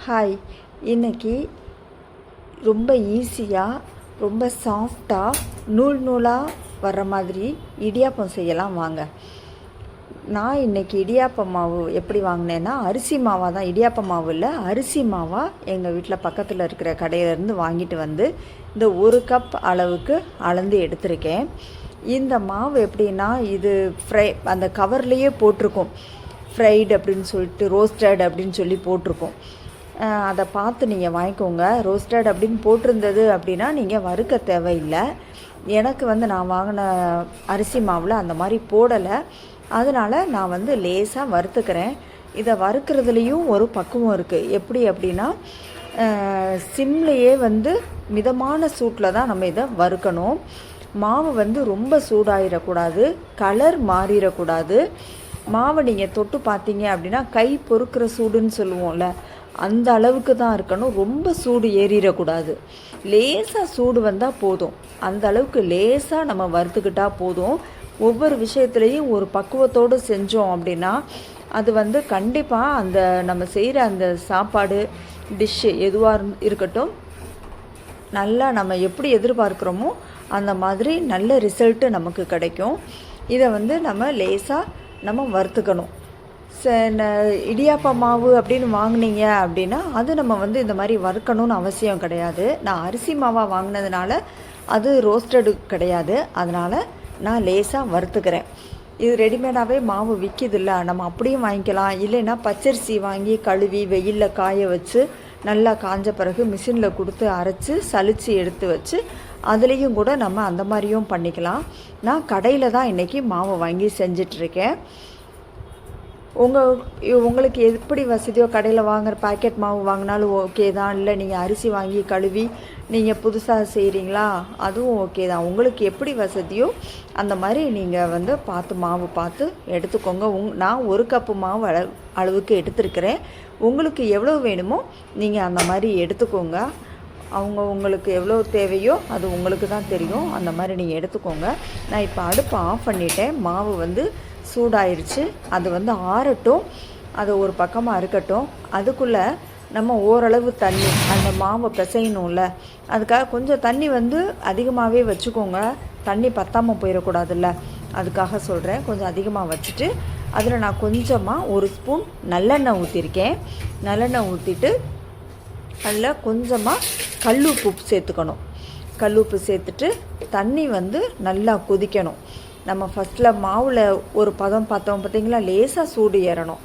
Hi. இன்றைக்கி ரொம்ப ஈஸியாக ரொம்ப சாஃப்டாக நூல் நூலாக வர்ற மாதிரி இடியாப்பம் செய்யலாம் வாங்க. நான் இன்றைக்கி இடியாப்ப மாவு எப்படி வாங்கினேன்னா, அரிசி மாவாக தான், இடியாப்ப மாவு இல்லை, அரிசி மாவாக எங்கள் வீட்டில் பக்கத்தில் இருக்கிற கடையிலேருந்து வாங்கிட்டு வந்து இந்த 1 கப் அளவுக்கு அளந்து எடுத்திருக்கேன். இந்த மாவு எப்படின்னா, இது அந்த கவர்லேயே போட்டிருக்கோம், ஃப்ரைடு அப்படின்னு சொல்லிட்டு, ரோஸ்டட் அப்படின்னு சொல்லி போட்டிருக்கோம். அதை பார்த்து நீங்கள் வாங்கிக்கோங்க. ரோஸ்டட் அப்படின்னு போட்டிருந்தது அப்படின்னா நீங்கள் வறுக்க தேவையில்லை. எனக்கு நான் வாங்கின அரிசி மாவில் அந்த மாதிரி போடலை, அதனால் நான் லேசாக வறுத்துக்கிறேன். இதை வறுக்கிறதுலேயும் ஒரு பக்குவம் இருக்குது. எப்படி அப்படின்னா, சிம்லேயே மிதமான சூட்டில் தான் நம்ம இதை வறுக்கணும். மாவு ரொம்ப சூடாயிடக்கூடாது, கலர் மாறிடக்கூடாது. மாவை நீங்கள் தொட்டு பார்த்தீங்க அப்படின்னா கை பொறுக்கிற சூடுன்னு சொல்லுவோம்ல, அந்த அளவுக்கு தான் இருக்கணும். ரொம்ப சூடு ஏறிடக்கூடாது. லேசாக சூடு வந்தால் போதும். அந்த அளவுக்கு லேசாக நம்ம வறுத்துக்கிட்டால் போதும். ஒவ்வொரு விஷயத்துலேயும் ஒரு பக்குவத்தோடு செஞ்சோம் அப்படின்னா அது கண்டிப்பாக அந்த நம்ம செய்கிற அந்த சாப்பாடு டிஷ்ஷு எதுவாக இருக்கட்டும், நல்லா நம்ம எப்படி எதிர்பார்க்குறோமோ அந்த மாதிரி நல்ல ரிசல்ட்டு நமக்கு கிடைக்கும். இதை நம்ம லேசாக நம்ம வறுத்துக்கணும். இடியாப்ப மாவு அப்படின்னு வாங்கினீங்க அப்படின்னா அது நம்ம இந்த மாதிரி வறுக்கணும்னு அவசியம் கிடையாது. நான் அரிசி மாவாக வாங்கினதுனால அது ரோஸ்டடு கிடையாது, அதனால் நான் லேசாக வறுத்துக்கிறேன். இது ரெடிமேடாகவே மாவு விற்கிதில்ல, நம்ம அப்படியும் வாங்கிக்கலாம். இல்லைன்னா பச்சரிசி வாங்கி கழுவி வெயிலில் காய வச்சு நல்லா காஞ்ச பிறகு மிஷினில் கொடுத்து அரைச்சி சலித்து எடுத்து வச்சு அதுலேயும் கூட நம்ம அந்த மாதிரியும் பண்ணிக்கலாம். நான் கடையில் தான் இன்றைக்கி மாவு வாங்கி செஞ்சிட்ருக்கேன். உங்களுக்கு எப்படி வசதியோ கடையில் வாங்குகிற பேக்கெட் மாவு வாங்கினாலும் ஓகே தான். இல்லை நீங்கள் அரிசி வாங்கி கழுவி நீங்கள் புதுசாக செய்கிறீங்களா, அதுவும் ஓகே தான். உங்களுக்கு எப்படி வசதியோ அந்த மாதிரி நீங்கள் பார்த்து மாவு பார்த்து எடுத்துக்கோங்க. நான் 1 கப்பு மாவு அளவுக்கு எடுத்துருக்கிறேன். உங்களுக்கு எவ்வளோ வேணுமோ நீங்கள் அந்த மாதிரி எடுத்துக்கோங்க. உங்களுக்கு எவ்வளோ தேவையோ அது உங்களுக்கு தான் தெரியும். அந்த மாதிரி நீங்கள் எடுத்துக்கோங்க. நான் இப்போ அடுப்பை ஆஃப் பண்ணிட்டேன். மாவு சூடாயிருச்சு. அது ஆறட்டும், அது ஒரு பக்கமாக இருக்கட்டும். அதுக்குள்ளே நம்ம ஓரளவு தண்ணி, அந்த மாவை பிசையணும்ல, அதுக்காக கொஞ்சம் தண்ணி அதிகமாகவே வச்சுக்கோங்க. தண்ணி பத்தாமல் போயிடக்கூடாதுல்ல, அதுக்காக சொல்கிறேன். கொஞ்சம் அதிகமாக வச்சுட்டு அதில் நான் கொஞ்சமாக 1 ஸ்பூன் நல்லெண்ணெய் ஊற்றிருக்கேன். நல்லெண்ணெய் ஊற்றிட்டு அதில் கொஞ்சமாக கல்லுப்பு சேர்த்துக்கணும். கல்லுப்பு சேர்த்துட்டு தண்ணி நல்லா கொதிக்கணும். நம்ம ஃபஸ்ட்டில் மாவில் ஒரு பதம் பார்த்தோம் பார்த்தீங்களா, லேசாக சூடு ஏறணும்.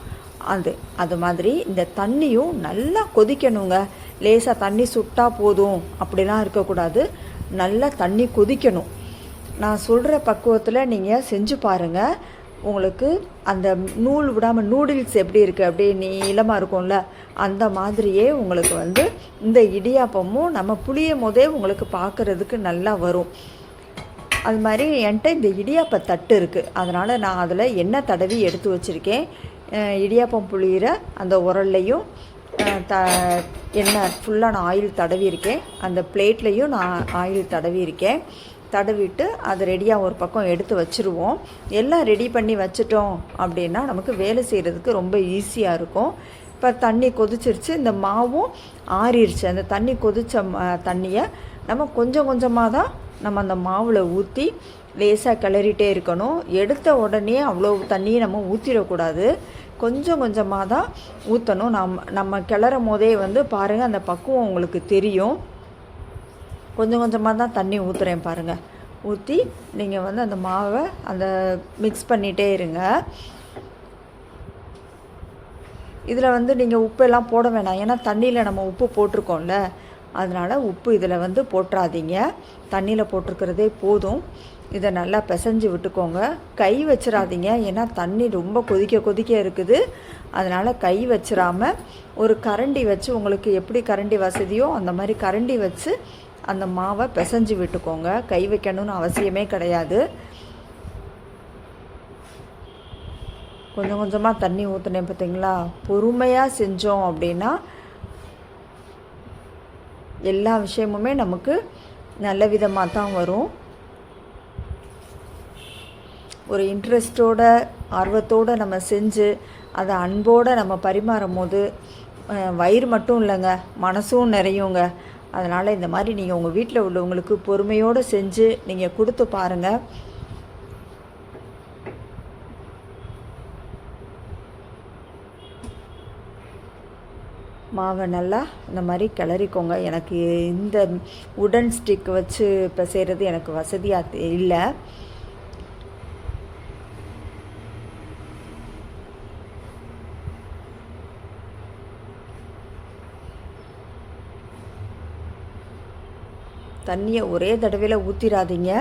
அது மாதிரி இந்த தண்ணியும் நல்லா கொதிக்கணுங்க. லேசாக தண்ணி சுட்டால் போதும் அப்படிலாம் இருக்கக்கூடாது. நல்லா தண்ணி கொதிக்கணும். நான் சொல்கிற பக்குவத்தில் நீங்கள் செஞ்சு பாருங்கள். உங்களுக்கு அந்த நூல் விடாமல் நூடுல்ஸ் எப்படி இருக்குது, அப்படியே நீளமாக இருக்கும்ல, அந்த மாதிரியே உங்களுக்கு இந்த இடியாப்பமும் நம்ம புளியும் போதே உங்களுக்கு பார்க்குறதுக்கு நல்லா வரும். அது மாதிரி என்கிட்ட இந்த இடியாப்ப தட்டு இருக்குது, அதனால் நான் அதில் எண்ணெய் தடவி எடுத்து வச்சுருக்கேன். இடியாப்பம் புளிகிற அந்த உரல்லையும் எண்ணெய் ஃபுல்லாக நான் ஆயில் தடவியிருக்கேன். அந்த பிளேட்லேயும் நான் ஆயில் தடவியிருக்கேன். தடவிட்டு அது ரெடியாக ஒரு பக்கம் எடுத்து வச்சுருவோம். எல்லாம் ரெடி பண்ணி வச்சிட்டோம் அப்படின்னா நமக்கு வேலை செய்கிறதுக்கு ரொம்ப ஈஸியாக இருக்கும். இப்போ தண்ணி கொதிச்சிருச்சு, இந்த மாவும் ஆறிடுச்சு. அந்த தண்ணி கொதித்த தண்ணியை நம்ம கொஞ்சம் கொஞ்சமாக தான் நம்ம அந்த மாவில் ஊற்றி லேசாக கிளறிட்டே இருக்கணும். எடுத்த உடனே அவ்வளோ தண்ணியை நம்ம ஊற்றிடக்கூடாது. கொஞ்சம் கொஞ்சமாக தான் ஊற்றணும். நம்ம கிளறும் போதே பாருங்கள், அந்த பக்குவம் உங்களுக்கு தெரியும். கொஞ்சம் கொஞ்சமாக தான் தண்ணி ஊற்றுறேன் பாருங்கள். ஊற்றி நீங்கள் அந்த மாவை மிக்ஸ் பண்ணிகிட்டே இருங்க. இதில் நீங்கள் உப்பெல்லாம் போட வேணாம், ஏன்னா தண்ணியில் நம்ம உப்பு போட்டிருக்கோம்ல, அதனால் உப்பு இதில் போட்டுறாதீங்க. தண்ணியில் போட்டிருக்கிறதே போதும். இதை நல்லா பிசைஞ்சு விட்டுக்கோங்க. கை வச்சிடாதீங்க, ஏன்னா தண்ணி ரொம்ப கொதிக்க இருக்குது. அதனால் கை வச்சிடாமல் ஒரு கரண்டி வச்சு, உங்களுக்கு எப்படி கரண்டி வசதியோ அந்த மாதிரி கரண்டி வச்சு அந்த மாவை பிசைஞ்சு விட்டுக்கோங்க. கை வைக்கணும்னு அவசியமே கிடையாது. கொஞ்சம் கொஞ்சமாக தண்ணி ஊற்றுனேன் பார்த்தீங்களா. பொறுமையாக செஞ்சோம் அப்படின்னா எல்லா விஷயமுமே நமக்கு நல்ல விதமாக தான் வரும். ஒரு இன்ட்ரெஸ்ட்டோட ஆர்வத்தோடு நம்ம செஞ்சு அதை அன்போடு நம்ம பரிமாறும் போது வயிறு மட்டும் இல்லைங்க, மனசும் நிறையுங்க. அதனால் இந்த மாதிரி நீங்கள் உங்கள் வீட்டில் உள்ளவங்களுக்கு பொறுமையோடு செஞ்சு நீங்கள் கொடுத்து பாருங்கள். மாவை நல்லா இந்த மாதிரி கிளறிக்கோங்க. எனக்கு இந்த உடன் ஸ்டிக் வச்சு பிசைகிறது எனக்கு வசதியாக இல்லை. தண்ணியை ஒரே தடவையில் ஊற்றிடாதீங்க.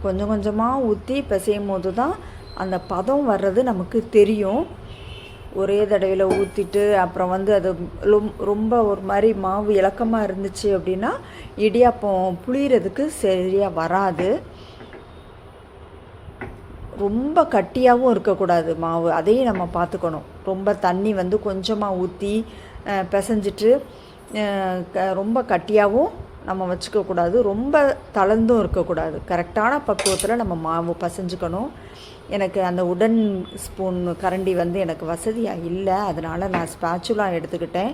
கொஞ்சம் கொஞ்சமாக ஊற்றி பிசையும் போது தான் அந்த பதம் வர்றது நமக்கு தெரியும். ஒரே தடவையில் ஊற்றிட்டு அப்புறம் வந்து அது ரொம்ப ஒரு மாதிரி மாவு இலக்கமாக இருந்துச்சு அப்படின்னா இடியாப்பம் புளியறதுக்கு சரியாக வராது. ரொம்ப கட்டியாகவும் இருக்கக்கூடாது மாவு, அதையும் நம்ம பார்த்துக்கணும். ரொம்ப தண்ணி வந்து கொஞ்சமாக ஊற்றி பிசைஞ்சிட்டு ரொம்ப கட்டியாகவும் நம்ம வச்சுக்கக்கூடாது, ரொம்ப தளர்ந்தும் இருக்கக்கூடாது. கரெக்டான பக்குவத்தில் நம்ம மாவு பசைஞ்சுக்கணும். எனக்கு அந்த உடன் ஸ்பூன் கரண்டி வந்து எனக்கு வசதியாக இல்லை, அதனால் நான் ஸ்பேச்சுலா எடுத்துக்கிட்டேன்.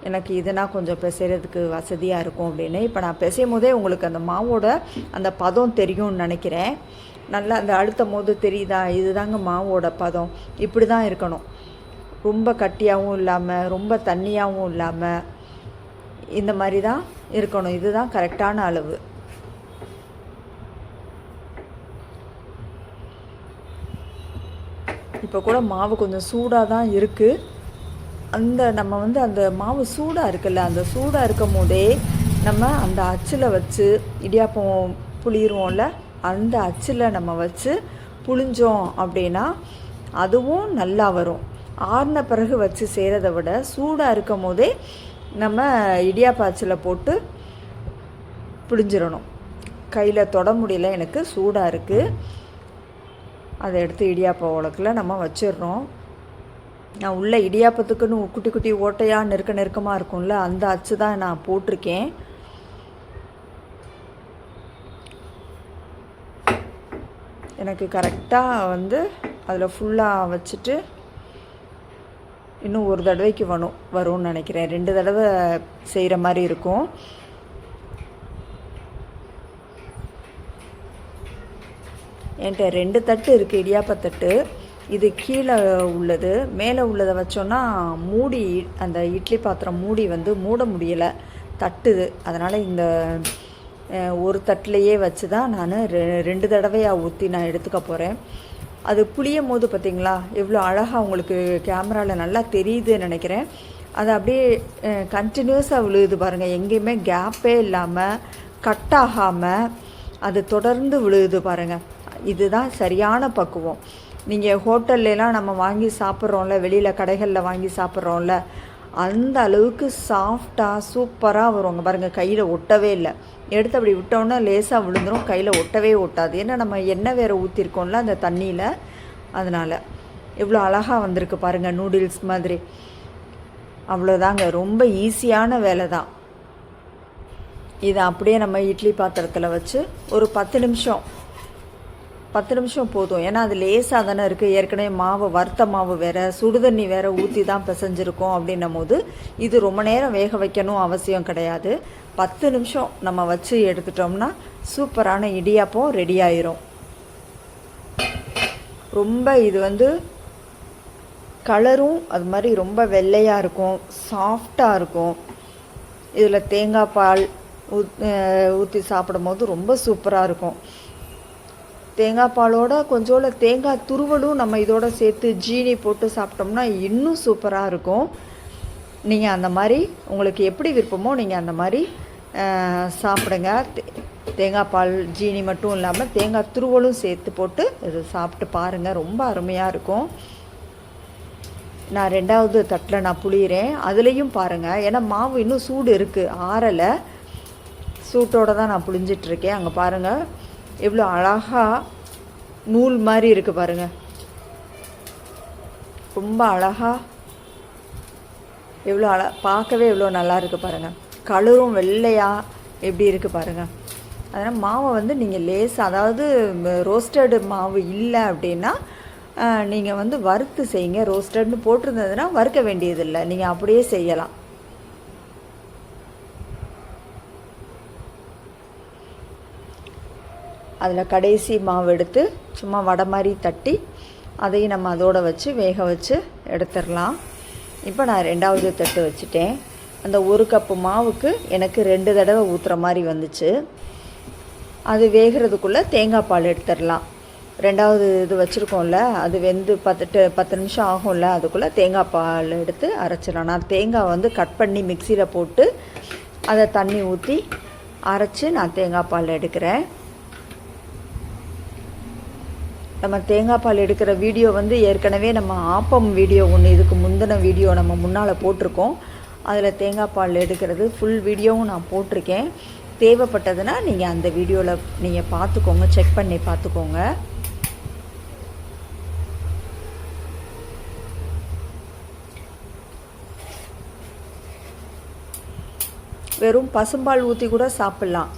எனக்கு இதனால் கொஞ்சம் பிசைறதுக்கு வசதியாக இருக்கும் அப்படின்னு. இப்போ நான் பிசையும் போதே உங்களுக்கு அந்த மாவோட அந்த பதம் தெரியும்னு நினைக்கிறேன். நல்லா அந்த அழுத்தும் போது தெரியுதா, இதுதாங்க மாவோட பதம், இப்படி தான் இருக்கணும். ரொம்ப கட்டியாகவும் இல்லாமல் ரொம்ப தண்ணியாகவும் இல்லாமல் இந்த மாதிரி தான் இருக்கணும். இதுதான் கரெக்டான அளவு. இப்போ கூட மாவு கொஞ்சம் சூடாக தான் இருக்குது. நம்ம வந்து அந்த மாவு சூடாக இருக்குல்ல, அந்த சூடாக இருக்கும் போதே நம்ம அந்த அச்சில் வச்சு இடியாப்பம் புளிருவோம்ல, அந்த அச்சில் நம்ம வச்சு புளிஞ்சோம் அப்படின்னா அதுவும் நல்லா வரும். ஆறின பிறகு வச்சு செய்கிறத விட சூடாக இருக்கும் போதே நம்ம இடியாப்ப அச்சில் போட்டு புளிஞ்சிடணும். கையில் தொட முடியல, எனக்கு சூடாக இருக்குது. அதை எடுத்து இடியாப்ப உலக்கில் நம்ம வச்சிடுறோம். நான் உள்ள இடியாப்பத்துக்குன்னு குட்டி குட்டி ஓட்டையாக நெருக்கமாக இருக்கும்ல, அந்த அச்சு தான் நான் போட்டிருக்கேன். எனக்கு கரெக்டாக வந்து அதில் ஃபுல்லாக வச்சுட்டு இன்னும் ஒரு தடவைக்கு வரும்னு நினைக்கிறேன். 2 தடவை செய்கிற மாதிரி இருக்கும். என்கிட்ட 2 தட்டு இருக்குது, இடியாப்பத்தட்டு. இது கீழே உள்ளது. மேலே உள்ளதை வச்சோன்னா மூடி, அந்த இட்லி பாத்திரம் மூடி வந்து மூட முடியலை, தட்டுது. அதனால் இந்த ஒரு தட்டிலையே வச்சு தான் நான் 2 தடவையாக ஊற்றி நான் எடுத்துக்க போகிறேன். அது புளியும் போது பார்த்திங்களா எவ்வளோ அழகாக உங்களுக்கு கேமராவில் நல்லா தெரியுதுன்னு நினைக்கிறேன். அது அப்படியே கண்டினியூஸாக விழுகுது பாருங்கள், எங்கேயுமே கேப்பே இல்லாமல் கட் ஆகாமல் அது தொடர்ந்து விழுகுது பாருங்கள். இதுதான் சரியான பக்குவம். நீங்கள் ஹோட்டல்லாம் நம்ம வாங்கி சாப்பிட்றோம்ல, வெளியில் கடைகளில் வாங்கி சாப்பிட்றோம்ல, அந்த அளவுக்கு சாஃப்டாக சூப்பராக வருவாங்க பாருங்கள். கையில் ஒட்டவே இல்லை, எடுத்து அப்படி விட்டோன்னா லேசாக விழுந்துடும், கையில் ஒட்டவே ஒட்டாது. ஏன்னா நம்ம எண்ணெய் வேறு ஊற்றிருக்கோம்ல அந்த தண்ணியில், அதனால் எவ்வளோ அழகாக வந்திருக்கு பாருங்கள், நூடுல்ஸ் மாதிரி. அவ்வளோதாங்க, ரொம்ப ஈஸியான வேலை தான். இதை அப்படியே நம்ம இட்லி பாத்திரத்தில் வச்சு ஒரு 10 நிமிஷம் போதும். ஏன்னா அது லேசாக தானே இருக்குது. ஏற்கனவே மாவு வறுத்த மாவு வேறு, சுடுதண்ணி வேறு ஊற்றி தான் பிசைஞ்சிருக்கோம். அப்படின்னும் போது இது ரொம்ப நேரம் வேக வைக்கணும் அவசியம் கிடையாது. 10 நிமிஷம் நம்ம வச்சு எடுத்துட்டோம்னா சூப்பரான இடியாப்பம் ரெடி ஆயிரும். ரொம்ப இது வந்து கலரும் அது மாதிரி ரொம்ப வெள்ளையாக இருக்கும், சாஃப்டாக இருக்கும். இதில் தேங்காய் பால் ஊற்றி சாப்பிடும் போது ரொம்ப சூப்பராக இருக்கும். தேங்காய் பாலோட கொஞ்சோட தேங்காய் துருவலும் நம்ம இதோட சேர்த்து ஜீனி போட்டு சாப்பிட்டோம்னா இன்னும் சூப்பராக இருக்கும். நீங்கள் அந்த மாதிரி உங்களுக்கு எப்படி விருப்பமோ நீங்கள் அந்த மாதிரி சாப்பிடுங்க. தேங்காய் பால் ஜீனி மட்டும் இல்லாமல் தேங்காய் துருவலும் சேர்த்து போட்டு இது சாப்பிட்டு பாருங்கள், ரொம்ப அருமையாக இருக்கும். நான் 2வது தட்டில் நான் புளியிறேன், அதுலேயும் பாருங்கள். ஏன்னா மாவு இன்னும் சூடு இருக்குது, ஆறலை, சூட்டோடு தான் நான் புளிஞ்சிட்ருக்கேன். அங்கே பாருங்கள் எவ்வளோ அழகாக நூல் மாதிரி இருக்குது பாருங்கள், ரொம்ப அழகாக, எவ்வளோ பார்க்கவே எவ்வளோ நல்லா இருக்குது பாருங்கள். கலரும் வெள்ளையாக எப்படி இருக்குது பாருங்கள். அதனால் மாவை வந்து நீங்கள் லேசாக, அதாவது ரோஸ்டடு மாவு இல்லை அப்படின்னா நீங்கள் வந்து வறுத்து செய்யுங்க. ரோஸ்டட்னு போட்டிருந்ததுன்னா வறுக்க வேண்டியதில்லை, நீங்கள் அப்படியே செய்யலாம். அதில் கடைசி மாவு எடுத்து சும்மா வடை மாதிரி தட்டி அதையும் நம்ம அதோடு வச்சு வேக வச்சு எடுத்துடலாம். இப்போ நான் 2வது தட்டு வச்சுட்டேன். அந்த 1 கப்பு மாவுக்கு எனக்கு 2 தடவை ஊற்றுற மாதிரி வந்துச்சு. அது வேகிறதுக்குள்ளே தேங்காய் பால் எடுத்துடலாம். 2வது இது வச்சுருக்கோம்ல, அது வெந்து 10 நிமிஷம் ஆகும்ல, அதுக்குள்ளே தேங்காய் பால் எடுத்து அரைச்சிடலாம். நான் தேங்காய் வந்து கட் பண்ணி மிக்சியில் போட்டு அதை தண்ணி ஊற்றி அரைச்சி நான் தேங்காய் பால் எடுக்கிறேன். நம்ம தேங்காய் பால் எடுக்கிற வீடியோ வந்து ஏற்கனவே நம்ம ஆப்பம் வீடியோ ஒன்று இதுக்கு முந்தின வீடியோ நம்ம முன்னால் போட்டிருக்கோம். அதில் தேங்காய் பால் எடுக்கிறது ஃபுல் வீடியோவும் நான் போட்டிருக்கேன். தேவைப்பட்டதுன்னா நீங்கள் அந்த வீடியோவில் நீங்கள் பார்த்துக்கோங்க, செக் பண்ணி பார்த்துக்கோங்க. வெறும் பசும்பால் ஊற்றி கூட சாப்பிட்லாம்.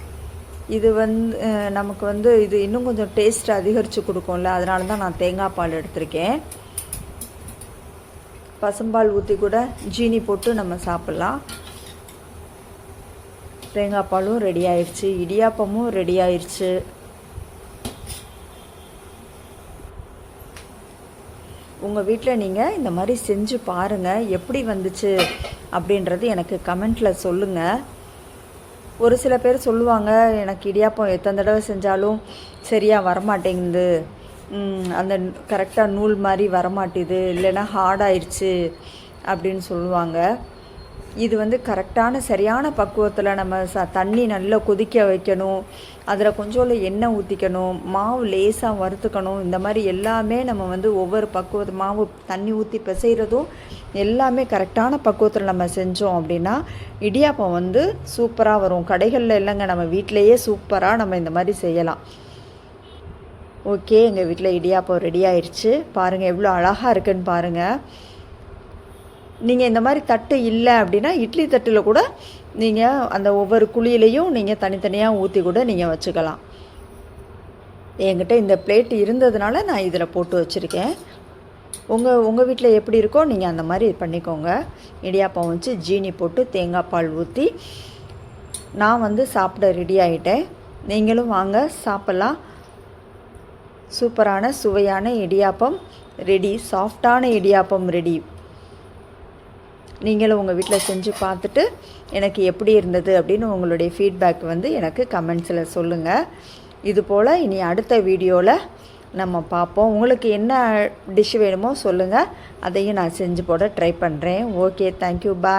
இது வந்து நமக்கு வந்து இது இன்னும் கொஞ்சம் டேஸ்ட் அதிகரித்து கொடுக்கும்ல, அதனால தான் நான் தேங்காய் பால் எடுத்திருக்கேன். பசும்பால் ஊற்றி கூட ஜீனி போட்டு நம்ம சாப்பிட்லாம். தேங்காய் பாலும் ரெடி ஆயிடுச்சு, இடியாப்பமும் ரெடி ஆயிடுச்சு. உங்கள் வீட்டில் நீங்கள் இந்த மாதிரி செஞ்சு பாருங்கள், எப்படி வந்துச்சு அப்படின்றது எனக்கு கமெண்ட்டில் சொல்லுங்கள். ஒரு சில பேர் சொல்லுவாங்க, எனக்கு இடியாப்பம் எத்தனை தடவை செஞ்சாலும் சரியாக வரமாட்டேங்குது, அந்த கரெக்டாக நூல் மாதிரி வரமாட்டேது, இல்லைன்னா ஹார்டாயிடுச்சு அப்படின்னு சொல்லுவாங்க. இது வந்து கரெக்டான சரியான பக்குவத்தில் நம்ம தண்ணி நல்லா கொதிக்க வைக்கணும், அதில் கொஞ்சோண்டு எண்ணெய் ஊற்றிக்கணும், மாவு லேசாக வறுத்துக்கணும். இந்த மாதிரி எல்லாமே நம்ம வந்து ஒவ்வொரு பக்குவத்து மாவு தண்ணி ஊற்றி பிசைகிறதும் எல்லாமே கரெக்டான பக்குவத்தில் நம்ம செஞ்சோம் அப்படின்னா இடியாப்பம் வந்து சூப்பராக வரும். கடைகளில் இல்லைங்க, நம்ம வீட்டிலையே சூப்பராக நம்ம இந்த மாதிரி செய்யலாம். ஓகே, எங்கள் வீட்டில் இடியாப்பம் ரெடி ஆயிடுச்சு. பாருங்கள் எவ்வளோ அழகாக இருக்குன்னு பாருங்கள். நீங்கள் இந்த மாதிரி தட்டு இல்லை அப்படின்னா இட்லி தட்டில் கூட நீங்கள் அந்த ஒவ்வொரு குழியிலையும் நீங்கள் தனித்தனியாக ஊற்றி கூட நீங்கள் வச்சுக்கலாம். என்கிட்ட இந்த பிளேட் இருந்ததுனால நான் இதில் போட்டு வச்சுருக்கேன். உங்கள் வீட்டில் எப்படி இருக்கோ நீங்கள் அந்த மாதிரி பண்ணிக்கோங்க. இடியாப்பம் வச்சு ஜீனி போட்டு தேங்காய் பால் ஊற்றி நான் வந்து சாப்பிட ரெடி ஆகிட்டேன். நீங்களும் வாங்க சாப்பிட்லாம். சூப்பரான சுவையான இடியாப்பம் ரெடி, சாஃப்டான இடியாப்பம் ரெடி. நீங்களும் உங்கள் வீட்டில் செஞ்சு பார்த்துட்டு எனக்கு எப்படி இருந்தது அப்படின்னு உங்களுடைய ஃபீட்பேக் வந்து எனக்கு கமெண்ட்ஸில் சொல்லுங்கள். இதுபோல் இனி அடுத்த வீடியோவில் நம்ம பார்ப்போம். உங்களுக்கு என்ன டிஷ் வேணுமோ சொல்லுங்கள், அதையும் நான் செஞ்சு போட ட்ரை பண்ணுறேன். ஓகே, தேங்க்யூ, பாய்.